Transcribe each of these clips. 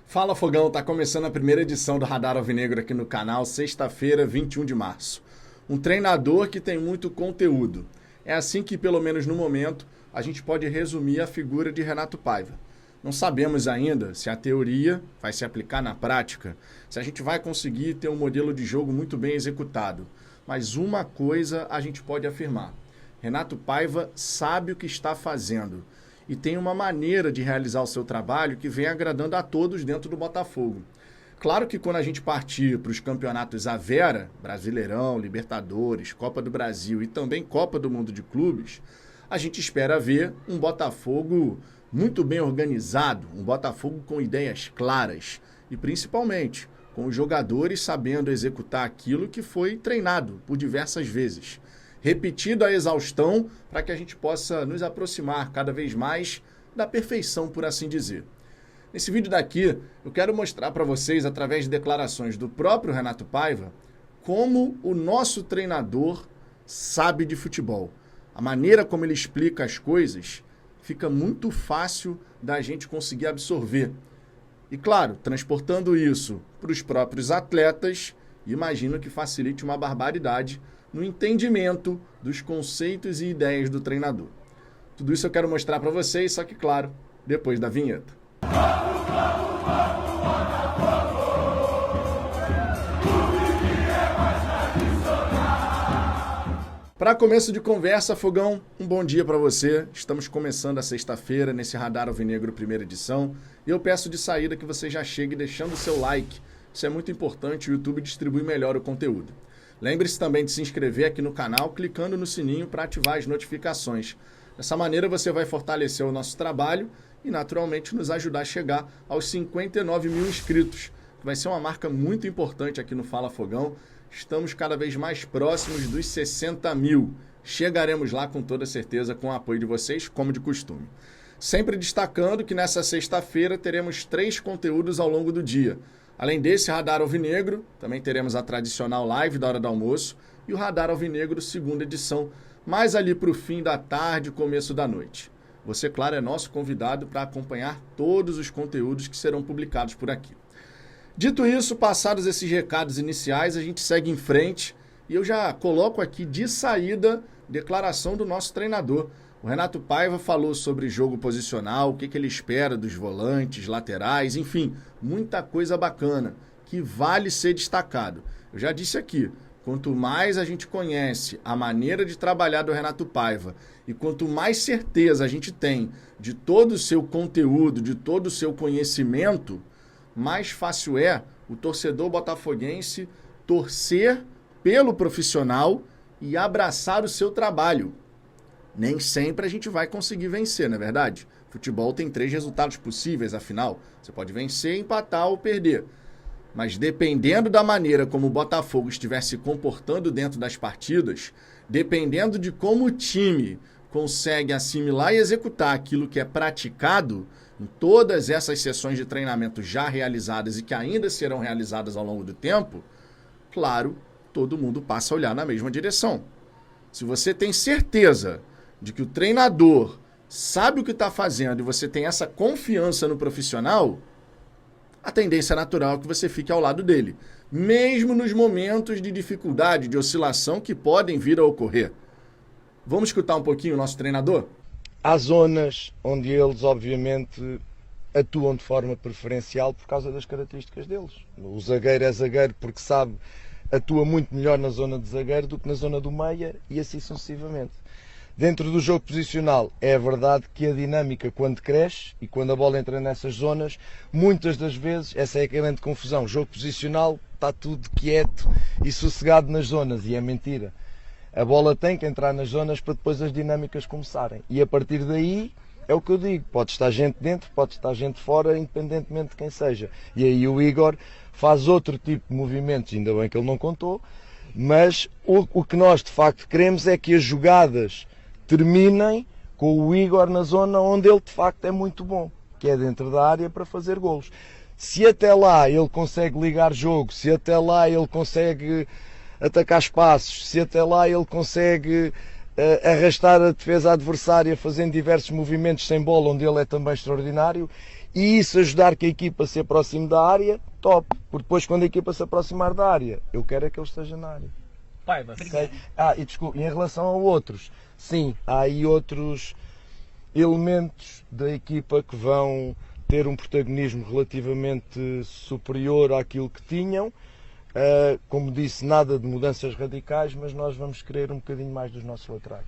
Fala Fogão, tá começando a primeira edição do Radar Alvinegro aqui no canal, sexta-feira, 21 de março. Um treinador que tem muito conteúdo. É assim que, pelo menos no momento, a gente pode resumir a figura de Renato Paiva. Não sabemos ainda se a teoria vai se aplicar na prática, se a gente vai conseguir ter um modelo de jogo muito bem executado. Mas uma coisa a gente pode afirmar: Renato Paiva sabe o que está fazendo e tem uma maneira de realizar o seu trabalho que vem agradando a todos dentro do Botafogo. Claro que quando a gente partir para os campeonatos à vera, Brasileirão, Libertadores, Copa do Brasil e também Copa do Mundo de Clubes, a gente espera ver um Botafogo muito bem organizado, um Botafogo com ideias claras e principalmente com os jogadores sabendo executar aquilo que foi treinado por diversas vezes. Repetido a exaustão para que a gente possa nos aproximar cada vez mais da perfeição, por assim dizer. Nesse vídeo daqui, eu quero mostrar para vocês, através de declarações do próprio Renato Paiva, como o nosso treinador sabe de futebol. A maneira como ele explica as coisas fica muito fácil da gente conseguir absorver. E claro, transportando isso para os próprios atletas, imagino que facilite uma barbaridade no entendimento dos conceitos e ideias do treinador. Tudo isso eu quero mostrar para vocês, só que claro, depois da vinheta. Para começo de conversa, Fogão, um bom dia para você. Estamos começando a sexta-feira nesse Radar Alvinegro primeira edição. E eu peço de saída que você já chegue deixando o seu like. Isso é muito importante, o YouTube distribui melhor o conteúdo. Lembre-se também de se inscrever aqui no canal, clicando no sininho para ativar as notificações. Dessa maneira você vai fortalecer o nosso trabalho e naturalmente nos ajudar a chegar aos 59 mil inscritos, que vai ser uma marca muito importante aqui no Fala Fogão. Estamos cada vez mais próximos dos 60 mil. Chegaremos lá com toda certeza com o apoio de vocês, como de costume. Sempre destacando que nessa sexta-feira teremos 3 conteúdos ao longo do dia. Além desse Radar Alvinegro, também teremos a tradicional live da hora do almoço e o Radar Alvinegro segunda edição, mais ali para o fim da tarde, começo da noite. Você, claro, é nosso convidado para acompanhar todos os conteúdos que serão publicados por aqui. Dito isso, passados esses recados iniciais, a gente segue em frente e eu já coloco aqui de saída declaração do nosso treinador. O Renato Paiva falou sobre jogo posicional, o que ele espera dos volantes, laterais, enfim, muita coisa bacana que vale ser destacado. Eu já disse aqui, quanto mais a gente conhece a maneira de trabalhar do Renato Paiva e quanto mais certeza a gente tem de todo o seu conteúdo, de todo o seu conhecimento, mais fácil é o torcedor botafoguense torcer pelo profissional e abraçar o seu trabalho. Nem sempre a gente vai conseguir vencer, não é verdade? Futebol tem 3 resultados possíveis, afinal. Você pode vencer, empatar ou perder. Mas dependendo da maneira como o Botafogo estiver se comportando dentro das partidas, dependendo de como o time consegue assimilar e executar aquilo que é praticado em todas essas sessões de treinamento já realizadas e que ainda serão realizadas ao longo do tempo, claro, todo mundo passa a olhar na mesma direção. Se você tem certeza de que o treinador sabe o que está fazendo e você tem essa confiança no profissional, a tendência natural é que você fique ao lado dele, mesmo nos momentos de dificuldade, de oscilação que podem vir a ocorrer. Vamos escutar um pouquinho o nosso treinador? Há zonas onde eles, obviamente, atuam de forma preferencial por causa das características deles. O zagueiro é zagueiro porque sabe, atua muito melhor na zona de zagueiro do que na zona do meia e assim sucessivamente. Dentro do jogo posicional, é verdade que a dinâmica, quando cresce e quando a bola entra nessas zonas, muitas das vezes, essa é a grande confusão. O jogo posicional está tudo quieto e sossegado nas zonas e é mentira. A bola tem que entrar nas zonas para depois as dinâmicas começarem. E a partir daí, é o que eu digo, pode estar gente dentro, pode estar gente fora, independentemente de quem seja. E aí o Igor faz outro tipo de movimentos, ainda bem que ele não contou, mas o que nós de facto queremos é que as jogadas terminem com o Igor na zona onde ele de facto é muito bom, que é dentro da área para fazer golos. Se até lá ele consegue ligar jogo, se até lá ele consegue atacar espaços, se até lá ele consegue arrastar a defesa adversária fazendo diversos movimentos sem bola, onde ele é também extraordinário, e isso ajudar que a equipa se aproxime da área, top. Porque depois quando a equipa se aproximar da área, eu quero é que ele esteja na área. Paiva, Okay? E desculpa, em relação a outros, sim, há aí outros elementos da equipa que vão ter um protagonismo relativamente superior àquilo que tinham. Como disse, nada de mudanças radicais, mas nós vamos querer um bocadinho mais dos nossos laterais.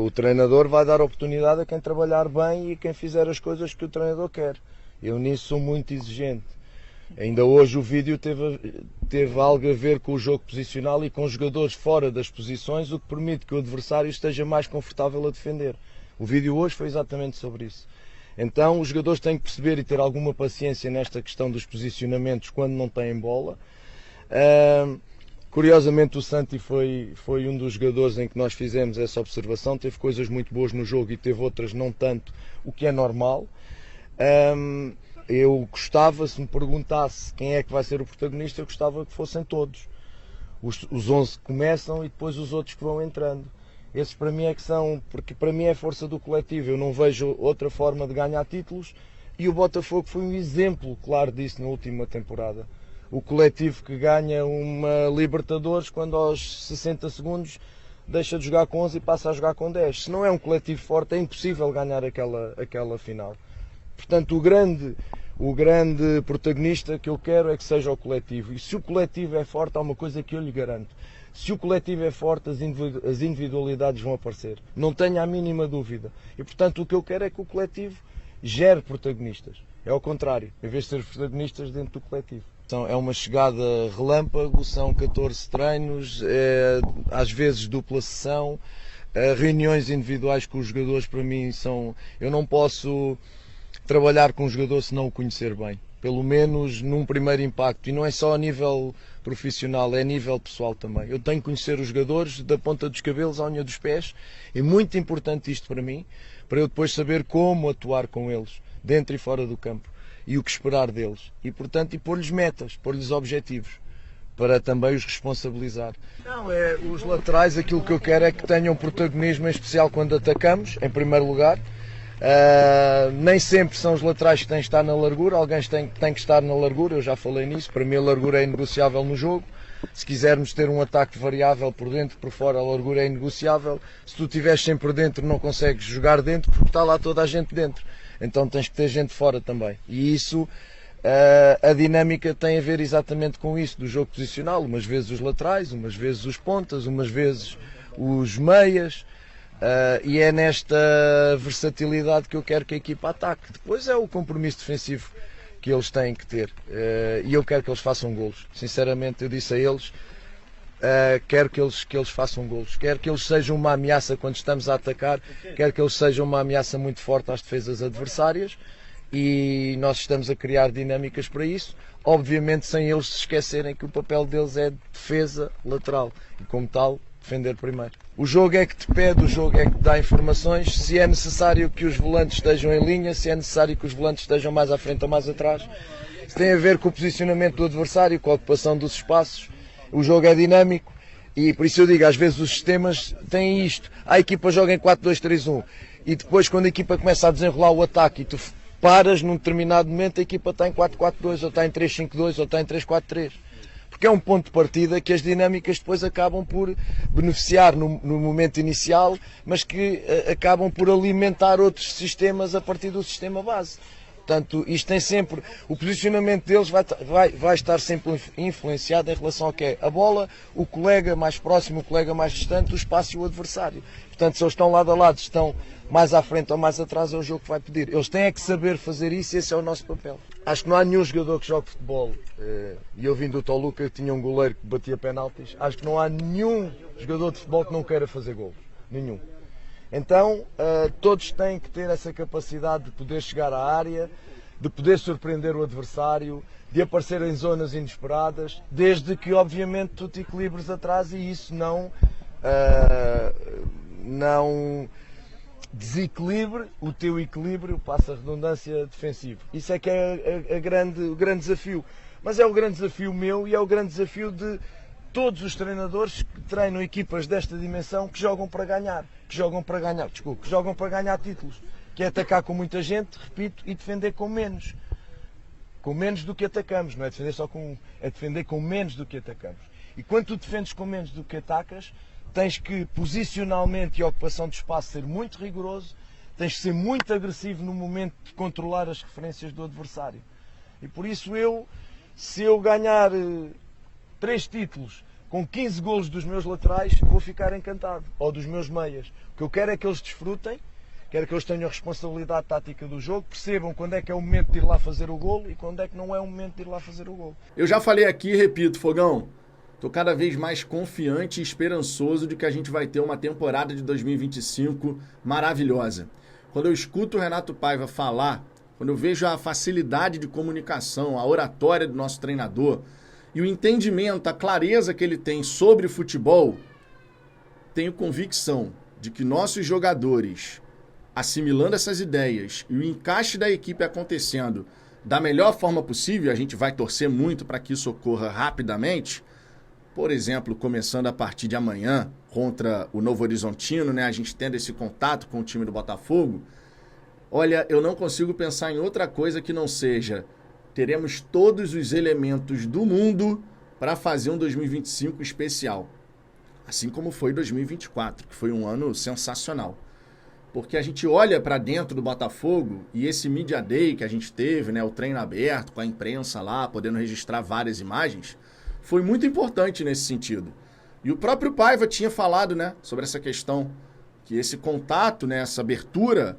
O treinador vai dar oportunidade a quem trabalhar bem e quem fizer as coisas que o treinador quer. Eu nisso sou muito exigente. Ainda hoje o vídeo teve algo a ver com o jogo posicional e com os jogadores fora das posições, o que permite que o adversário esteja mais confortável a defender. O vídeo hoje foi exatamente sobre isso. Então os jogadores têm que perceber e ter alguma paciência nesta questão dos posicionamentos quando não têm bola. Curiosamente o Santi foi um dos jogadores em que nós fizemos essa observação. Teve coisas muito boas no jogo e teve outras não tanto, o que é normal. Eu gostava, se me perguntasse quem é que vai ser o protagonista, eu gostava que fossem todos. Os 11 que começam e depois os outros que vão entrando. Esses para mim é que são, porque para mim é a força do coletivo. Eu não vejo outra forma de ganhar títulos e o Botafogo foi um exemplo claro disso na última temporada. O coletivo que ganha uma Libertadores quando aos 60 segundos deixa de jogar com 11 e passa a jogar com 10. Se não é um coletivo forte é impossível ganhar aquela final. Portanto, o grande protagonista que eu quero é que seja o coletivo. E se o coletivo é forte, há uma coisa que eu lhe garanto. Se o coletivo é forte, as individualidades vão aparecer. Não tenha a mínima dúvida. E, portanto, o que eu quero é que o coletivo gere protagonistas. É ao contrário, em vez de ser protagonistas dentro do coletivo. É uma chegada relâmpago, são 14 treinos, às vezes dupla sessão, reuniões individuais com os jogadores para mim são... Eu não posso trabalhar com um jogador se não o conhecer bem, pelo menos num primeiro impacto, e não é só a nível profissional, é a nível pessoal também. Eu tenho que conhecer os jogadores da ponta dos cabelos à unha dos pés, é muito importante isto para mim, para eu depois saber como atuar com eles, dentro e fora do campo, e o que esperar deles, e portanto, e pôr-lhes metas, pôr-lhes objetivos, para também os responsabilizar. Não, os laterais, aquilo que eu quero é que tenham protagonismo, em especial quando atacamos, em primeiro lugar. Nem sempre são os laterais que têm que estar na largura, alguém tem que estar na largura, eu já falei nisso, para mim a largura é inegociável no jogo. Se quisermos ter um ataque variável por dentro, por fora, a largura é inegociável. Se tu estiveres sempre dentro não consegues jogar dentro porque está lá toda a gente dentro, então tens que ter gente fora também, e isso, a dinâmica tem a ver exatamente com isso, do jogo posicional, umas vezes os laterais, umas vezes os pontas, umas vezes os meias. E é nesta versatilidade que eu quero que a equipa ataque. Depois é o compromisso defensivo que eles têm que ter, e eu quero que eles façam golos. Sinceramente, eu disse a eles, quero que eles façam golos, quero que eles sejam uma ameaça quando estamos a atacar, quero que eles sejam uma ameaça muito forte às defesas adversárias, e nós estamos a criar dinâmicas para isso, obviamente sem eles se esquecerem que o papel deles é defesa lateral, e como tal, defender primeiro. O jogo é que te pede, o jogo é que te dá informações. Se é necessário que os volantes estejam em linha, se é necessário que os volantes estejam mais à frente ou mais atrás, se tem a ver com o posicionamento do adversário, com a ocupação dos espaços. O jogo é dinâmico e por isso eu digo, às vezes os sistemas têm isto. A equipa joga em 4-2-3-1 e depois quando a equipa começa a desenrolar o ataque e tu paras num determinado momento, a equipa está em 4-4-2 ou está em 3-5-2 ou está em 3-4-3. Porque é um ponto de partida que as dinâmicas depois acabam por beneficiar no momento inicial, mas que acabam por alimentar outros sistemas a partir do sistema base. Portanto, isto tem sempre, o posicionamento deles vai estar sempre influenciado em relação ao que é a bola, o colega mais próximo, o colega mais distante, o espaço e o adversário. Portanto, se eles estão lado a lado, estão mais à frente ou mais atrás, é o jogo que vai pedir. Eles têm é que saber fazer isso e esse é o nosso papel. Acho que não há nenhum jogador que jogue futebol, e eu vim do Toluca, que tinha um goleiro que batia penaltis, acho que não há nenhum jogador de futebol que não queira fazer golos. Nenhum. Então, todos têm que ter essa capacidade de poder chegar à área, de poder surpreender o adversário, de aparecer em zonas inesperadas, desde que, obviamente, tu te equilibres atrás e isso não desequilibre o teu equilíbrio, passa a redundância, defensivo. Isso é que é o grande desafio. Mas é o grande desafio meu e é o grande desafio de todos os treinadores que treinam equipas desta dimensão que jogam para ganhar títulos. que é atacar com muita gente, repito, e defender com menos. Com menos do que atacamos, não é defender só com um, é defender com menos do que atacamos. E quando tu defendes com menos do que atacas, tens que posicionalmente e ocupação de espaço ser muito rigoroso, tens que ser muito agressivo no momento de controlar as referências do adversário. E por isso se eu ganhar 3 títulos com 15 golos dos meus laterais, vou ficar encantado. Ou dos meus meias. O que eu quero é que eles desfrutem, quero que eles tenham a responsabilidade tática do jogo, percebam quando é que é o momento de ir lá fazer o golo e quando é que não é o momento de ir lá fazer o golo. Eu já falei aqui e repito, Fogão, estou cada vez mais confiante e esperançoso de que a gente vai ter uma temporada de 2025 maravilhosa. Quando eu escuto o Renato Paiva falar, quando eu vejo a facilidade de comunicação, a oratória do nosso treinador e o entendimento, a clareza que ele tem sobre futebol, tenho convicção de que nossos jogadores, assimilando essas ideias e o encaixe da equipe acontecendo da melhor forma possível, a gente vai torcer muito para que isso ocorra rapidamente. Por exemplo, começando a partir de amanhã contra o Novo Horizontino, né, a gente tendo esse contato com o time do Botafogo. Olha, eu não consigo pensar em outra coisa que não seja teremos todos os elementos do mundo para fazer um 2025 especial. Assim como foi 2024, que foi um ano sensacional. Porque a gente olha para dentro do Botafogo e esse Media Day que a gente teve, né, o treino aberto com a imprensa lá, podendo registrar várias imagens, foi muito importante nesse sentido. E o próprio Paiva tinha falado, né, sobre essa questão, que esse contato, né, essa abertura,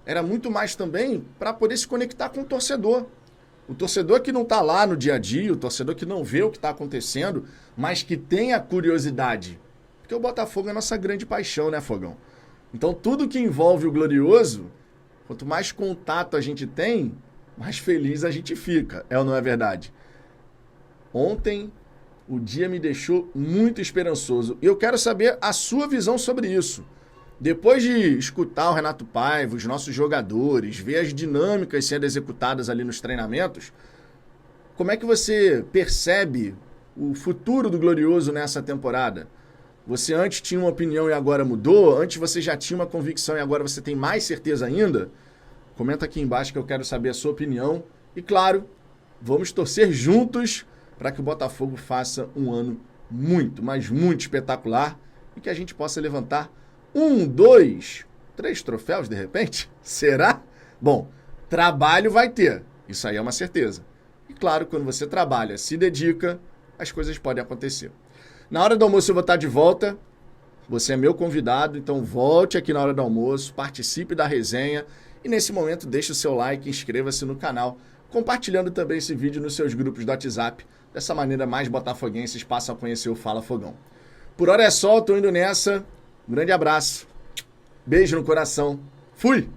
era muito mais também para poder se conectar com o torcedor. O torcedor que não está lá no dia a dia, o torcedor que não vê o que está acontecendo, mas que tem a curiosidade. Porque o Botafogo é a nossa grande paixão, né, Fogão? Então tudo que envolve o Glorioso, quanto mais contato a gente tem, mais feliz a gente fica. É ou não é verdade? Ontem o dia me deixou muito esperançoso. E eu quero saber a sua visão sobre isso. Depois de escutar o Renato Paiva, os nossos jogadores, ver as dinâmicas sendo executadas ali nos treinamentos, como é que você percebe o futuro do Glorioso nessa temporada? Você antes tinha uma opinião e agora mudou? Antes você já tinha uma convicção e agora você tem mais certeza ainda? Comenta aqui embaixo que eu quero saber a sua opinião. E claro, vamos torcer juntos para que o Botafogo faça um ano muito, mas muito espetacular e que a gente possa levantar 1, 2, 3 troféus de repente? Será? Bom, trabalho vai ter, isso aí é uma certeza. E claro, quando você trabalha, se dedica, as coisas podem acontecer. Na hora do almoço eu vou estar de volta, você é meu convidado, então volte aqui na hora do almoço, participe da resenha e nesse momento deixe o seu like, inscreva-se no canal, compartilhando também esse vídeo nos seus grupos do WhatsApp. Dessa maneira, mais botafoguenses passam a conhecer o Fala Fogão. Por hora é só, tô indo nessa. Um grande abraço. Beijo no coração. Fui!